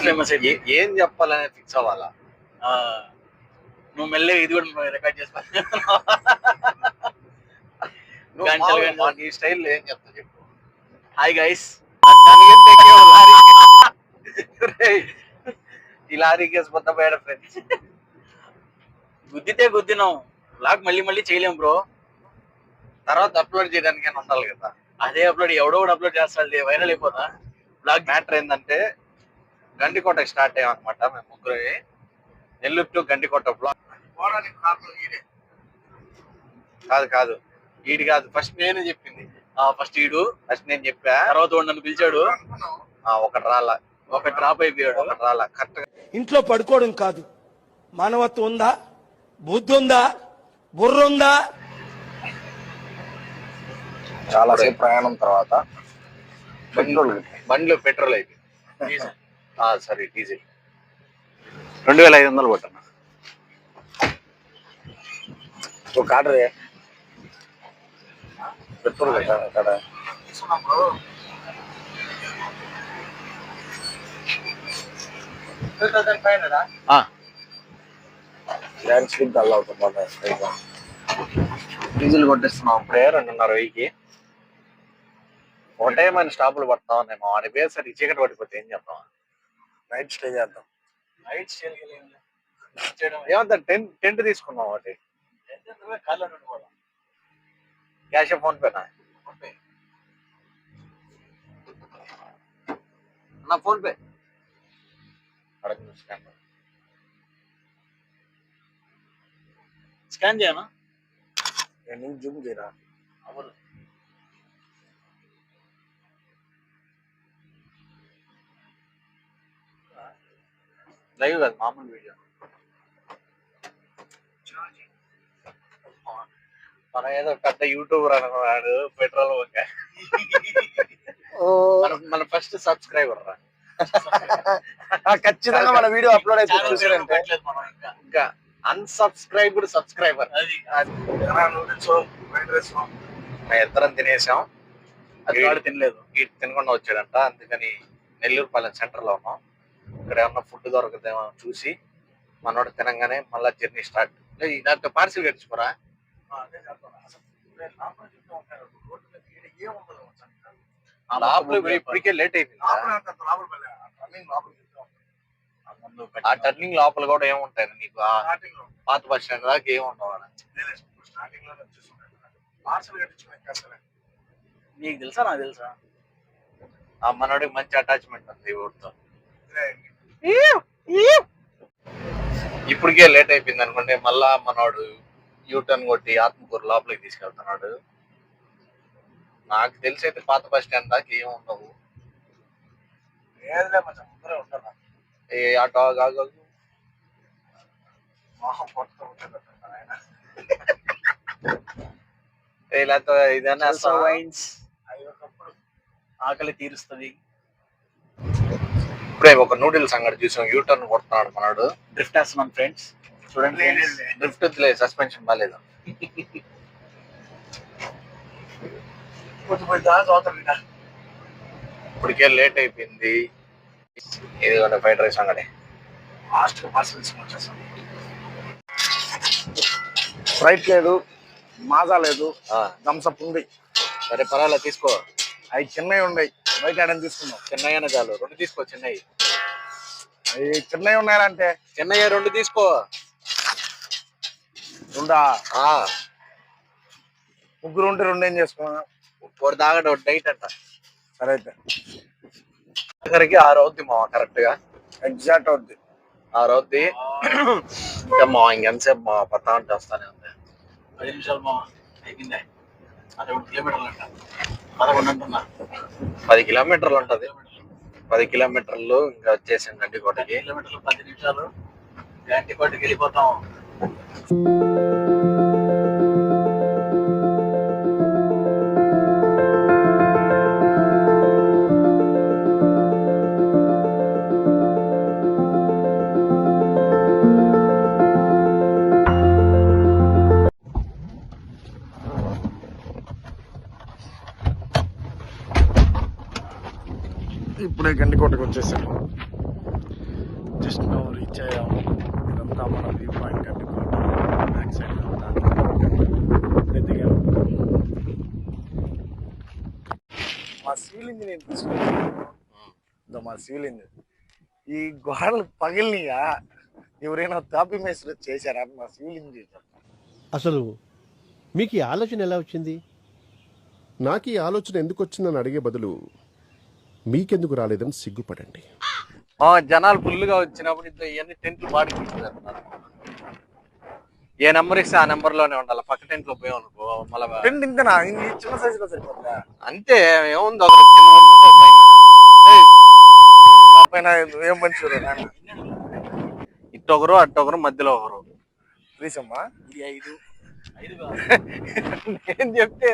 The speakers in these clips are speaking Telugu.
ఫేమస్ ఏం చెప్పాలని ఫిక్స్ అవ్వాలా? నువ్వు మెల్లగా ఇది కూడా రికార్డ్ చేసుకో. నీ స్టైల్ ఏం చెప్తా చెప్పు. హాయ్ గైస్, ఈ లారీ కేసు మొత్తం పోయాడు ఫ్రెండ్స్. గుద్దితే గుద్దినాం, బ్లాగ్ మళ్ళీ మళ్ళీ చేయలేం బ్రో. తర్వాత అప్లోడ్ చేయడానికి ఉండాలి కదా. అదే అప్లోడ్ ఎవడో కూడా అప్లోడ్ చేస్తాడు, వైరల్ అయిపోతా. బ్లాగ్ మ్యాటర్ ఏంటంటే గండికోటకి స్టార్ట్ అయ్యామన్నమాట మేము ముగ్గురు. Nellore to Gandikota blog. కాదు కాదు, ఈడు కాదు, ఫస్ట్ నేను చెప్పింది. ఫస్ట్ నేను చెప్పా, తర్వాత నన్ను పిలిచాడు. ఒకటి రాలా, ఒకటి డ్రాప్ అయిపోయాడు. ఒకటి రాలా. కరెక్ట్ గా ఇంట్లో పడుకోవడం కాదు, మానవత్వం ఉందా, బుద్ధి ఉందా, బుర్ర ఉందా? చాలా సేపు ప్రయాణం తర్వాత బండ్లు పెట్రోల్ అయిపోయింది. సరే, డీజిల్ 2500 కొట్టన్నా. ఒక ఆర్డర్ పెట్రోల్ అక్కడ ల్యాండ్ స్లిప్ డల్ అవుతుంది. డీజిల్ కొట్టేస్తున్నాం ఇప్పుడే 2,500కి. ఒకటే మన స్టాపులు పడతా ఉన్నాము. వాడి పేరు సరే చీకటి పడిపోతే ఏం చేద్దాం? నైట్ స్టే చేద్దాం. నైట్ స్టే ఏమంతా టెంట్ తీసుకున్నాం. ఒకటి క్యాష్, ఫోన్ పేనా? నా ఫోన్ పే స్కాన్ చేయనా? నేను జూమ్ చేయరా? లైవ్ కాదు, మామూలు వీడియో. మనం ఏదో పెద్ద యూట్యూబర్ అనుకున్నాడు. పెట్రోల్ మన ఫస్ట్ సబ్స్క్రైబర్ రా. ఖచ్చితంగా మన వీడియో అప్లోడ్ అయితే చూసారంటే ఇంకా అన్సబ్స్క్రైబ్డ్ సబ్స్క్రైబర్. ఇద్దరం తినేసాం, అది వాడు తినలేదు. ఇటు తినకుండా వచ్చాడంట. అందుకని నెల్లూరు పాలెం సెంటర్ లో ఉన్నాం. ఇక్కడ ఏమన్నా ఫుడ్ దొరకదేమో చూసి మనోడు తినంగానే మళ్ళా జర్నీ స్టార్ట్. దాంట్లో పార్సిల్ కట్టించుకోరా. ఇప్పటికే లేట్ అయిపోయింది. ఆ టర్నింగ్ లోపల కూడా ఏముంటాయి నీకు? పాత బస్ స్టాండ్ దాకా ఏముంటావు? నీకు తెలుసా, నాకు తెలుసా? ఆ మనోడికి మంచి అటాచ్మెంట్ ఉంది ఊరితో. ఇప్పటికే లేట్ అయిపోయింది అనుకోండి. మళ్ళా మనోడు యూటర్న్ కొట్టి ఆత్మకూరు లోపలికి తీసుకెళ్తున్నాడు. నాకు తెలిసి అయితే పాత బస్ స్టాండ్ దాకా ఏముండవు. ఏ ఆటో కాదు, ఇదన్నా ఆకలి తీరుస్తుంది. ఇప్పుడే ఒక నూడిల్స్ అంగడి చూసాం, యూటర్న్ కొడుతున్నాడు మనోడు. డ్రిఫ్ట్ వేస్తున్నాం ఫ్రెండ్స్, చూడండి. డ్రిఫ్ట్ లేదు, సస్పెన్షన్ బాగాలేదు. ఇప్పటికే లేట్ అయిపోయింది. ఇది ఫ్రైడ్ రైస్ అంగడి. స్ప్రైట్ లేదు, మాజా లేదు, థమ్సప్ ఉంది. సరే పర్వాలేదు, తీసుకో. అవి చిన్నవి ఉన్నాయి, బయట ఆడని తీసుకున్నాం. చిన్నయ్య చాలు, 2 తీసుకో. చిన్నవి అవి చిన్నవి ఉన్నాయంటే చిన్నయ్య 2 తీసుకో. రెండా? ముగ్గురు ఉంటే 2 ఏం చేసుకున్నా? ఒకటి దాగట, ఒకటి డైట్ అంట. సరే అయితే దగ్గరికి 6 అవుద్ది మా, కరెక్ట్ గా ఎగ్జాక్ట్ అవుద్ది 6 అవుద్ది. ఇంకా మా ఇంకెంతసేపు మా పత్తా అంటే వస్తానే ఉంది. 10 నిమిషాలు మా అయిపోయింది. 11 కిలోమీటర్లు అంట, 11 అంటున్నా. 10 కిలోమీటర్లు ఉంటది. 10 కిలోమీటర్లు ఇంకా వచ్చేసాం గండికోటకి. 10 కిలోమీటర్లు 10 నిమిషాలు గండికోటకి వెళ్ళిపోతాం. ఇప్పుడే గండికోటకి వచ్చేసాను. జస్ట్ నో రీచ్ అయ్యాము. ఇదంతా మన వ్యూ పాయింట్ అంటే బ్యాక్ సైడ్ అంతా ఇప్పుడే దిగాము. మా సీలింగ్ నేను తీసుకున్నాను. మా సీలింగ్ ఈ గోడలు పగిలినయా ఎవరైనా తాపి మేస్త్రి చేశారా? మా సీలింగ్ చేశారు. అసలు మీకు ఈ ఆలోచన ఎలా వచ్చింది? నాకు ఈ ఆలోచన ఎందుకు వచ్చిందని అడిగే బదులు మీకెందుకు రాలేదని సిగ్గుపడండి. జనాలు ఫుల్గా వచ్చినప్పుడు ఇవన్నీ టెంట్లు బాడీ ఏ నెంబర్ ఇస్తే ఆ నెంబర్ లోనే ఉండాలి. పక్క టెంట్ లో పోయాం అనుకో మళ్ళీ టెంట్ ఇంతనా? ఇది చిన్న సైజులో సరిపోతుందా? అంతే ఏముంది ఒకరు కింద పైన ఏం మంచి ఇట్టొకరు అట్టొకరు మధ్యలో ఒకరు. త్రీసమ్మా నేను చెప్తే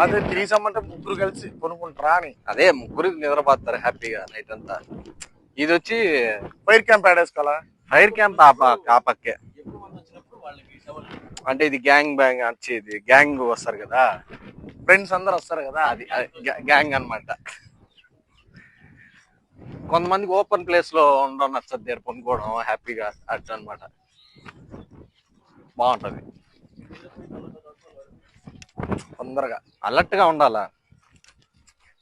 అదే త్రీసమ్ అంటే ముగ్గురు కలిసి కొనుక్కుంటారా అని. అదే ముగ్గురికి నిద్రపోతారు హ్యాపీగా నైట్ అంతా. ఇది వచ్చి ఫైర్ క్యాంప్ ఆడేసుకోవాలా? ఫైర్ క్యాంప్ ఆ పక్కే. అంటే ఇది గ్యాంగ్ వచ్చి ఇది గ్యాంగ్ వస్తారు కదా, ఫ్రెండ్స్ అందరు వస్తారు కదా, అది గ్యాంగ్ అన్నమాట. కొంతమందికి ఓపెన్ ప్లేస్ లో ఉండడం నచ్చదు, దగ్గర కొనుక్కోవడం హ్యాపీగా అట్లా అనమాట. బాగుంటది. తొందరగా అలర్ట్ గా ఉండాలా.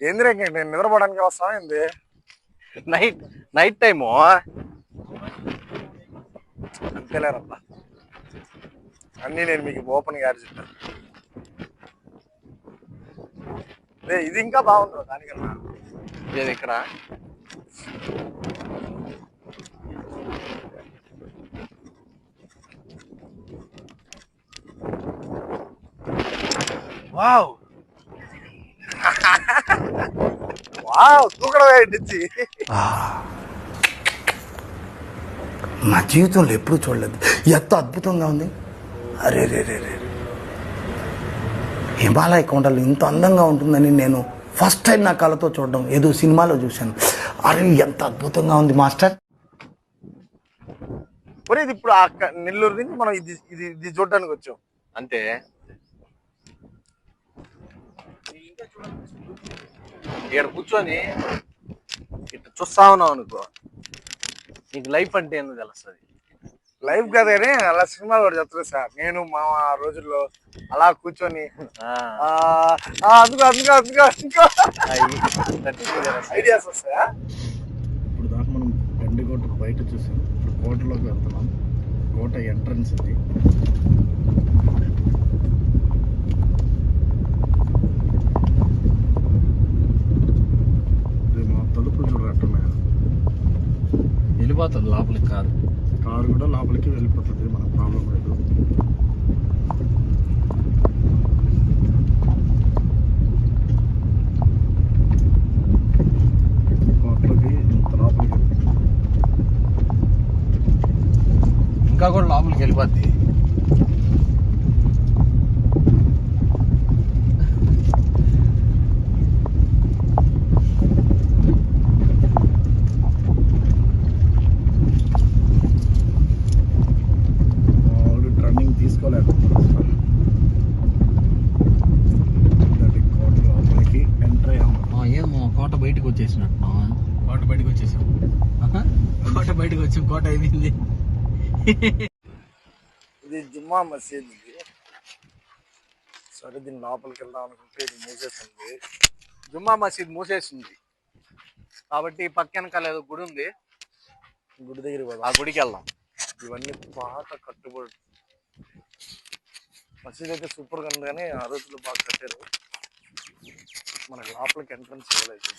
ఏందిరా నేను నిద్రపోవడానికి వస్తాను ఏంది? నైట్ టైము అంతేలేరబ్బా, అన్నీ నేను మీకు ఓపెన్ గా చెప్పాను. ఇది ఇంకా బాగుంటుంది దానికన్నా. ఇది ఇక్కడ వావ్ వావ్ తూకడమే ఇచ్చి నా జీవితంలో ఎప్పుడూ చూడలేదు, ఎంత అద్భుతంగా ఉంది. అరే రే రే రే హిమాలయ కొండలు ఇంత అందంగా ఉంటుందని నేను ఫస్ట్ టైం నా కళ్ళతో చూడడం ఏదో సినిమాలో చూశాను. అరే ఎంత అద్భుతంగా ఉంది మాస్టర్. మరి ఇది ఇప్పుడు నెల్లూరు నుంచి మనం ఇది చూడడానికి వచ్చాం అంతే. ఇక్కడ కూర్చొని ఇట్లా చూస్తా ఉన్నావు అనుకో, నీకు లైఫ్ అంటే ఏందో తెలుస్తుంది. లైఫ్ కదా అని అలా సినిమా కూడా చెప్తారు సార్. నేను మా రోజుల్లో అలా కూర్చొని ఐడియాస్ వస్తాయా? ఇప్పుడు దాకా మనం గండికోట బయట చూసాం, ఇప్పుడు కోటలోకి వెళ్తున్నాం. కోట ఎంట్రన్స్ ఇది. మా తలుపులు చూడట్టున్నాయి. వెళ్ళిపోతుంది లోపలికి కారు కూడా లోపలికి వెళ్ళిపోతుంది, మనకు ప్రాబ్లం లేదు. కోటలోకి ఇంత లోపలికి ఇంకా కూడా లోపలికి వెళ్ళిపోద్ది. కోట బయటకు వచ్చేసినట్టు. కోట బయటకు వచ్చేసాం. కోట బయటకు వచ్చాం. కోట అయిపోయింది. ఇది జుమ్మా మసీద్. ఇది సరే, దీని లోపలికి వెళ్దాం అనుకుంటే ఇది మూసేసింది. జుమ్మా మసీద్ మూసేసింది కాబట్టి పక్కన ఏదో గుడి ఉంది, గుడి దగ్గరికి ఆ గుడికి వెళ్దాం. ఇవన్నీ పాత కట్టుబడి. మసీద్ అయితే సూపర్గా ఉంది, కానీ ఆ రోజుల్లో బాగా కట్టారు. మనకు లోపలికి ఎంట్రన్స్ ఇవ్వలేదు.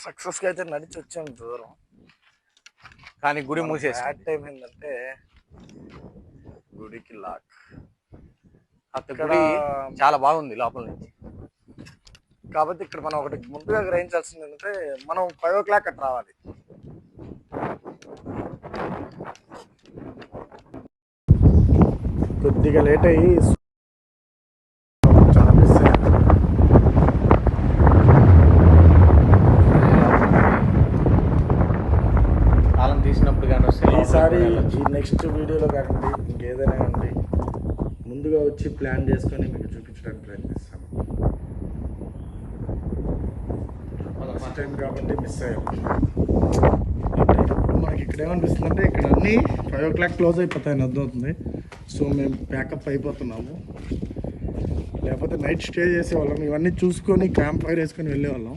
సక్సెస్గా అయితే నడిచి వచ్చాము దూరం, కానీ గుడి మూసేసి. బ్యాడ్ టైం ఏంటంటే గుడికి లాక్. అక్కడ చాలా బాగుంది లోపల నుంచి. కాబట్టి ఇక్కడ మనం ఒకటి ముందుగా గ్రహించాల్సింది ఏంటంటే మనం 5 o'clock అట్లా రావాలి. కొద్దిగా లేట్ అయ్యి చాలా మిస్ అయ్యాను. ఈ నెక్స్ట్ వీడియోలో కాకండి ఇంకేదైనా కాండి ముందుగా వచ్చి ప్లాన్ చేసుకొని మీకు చూపించడానికి ప్రయత్నిస్తాను. ఫస్ట్ టైం కాబట్టి మిస్ అయ్యాం. మనకి ఇక్కడ ఏమనిపిస్తుందంటే ఇక్కడ అన్నీ 5 o'clock క్లోజ్ అయిపోతాయని అర్థమవుతుంది. సో మేము ప్యాకప్ అయిపోతున్నాము. లేకపోతే నైట్ స్టే చేసేవాళ్ళం, ఇవన్నీ చూసుకొని క్యాంప్ ఫైర్ వేసుకొని వెళ్ళేవాళ్ళం.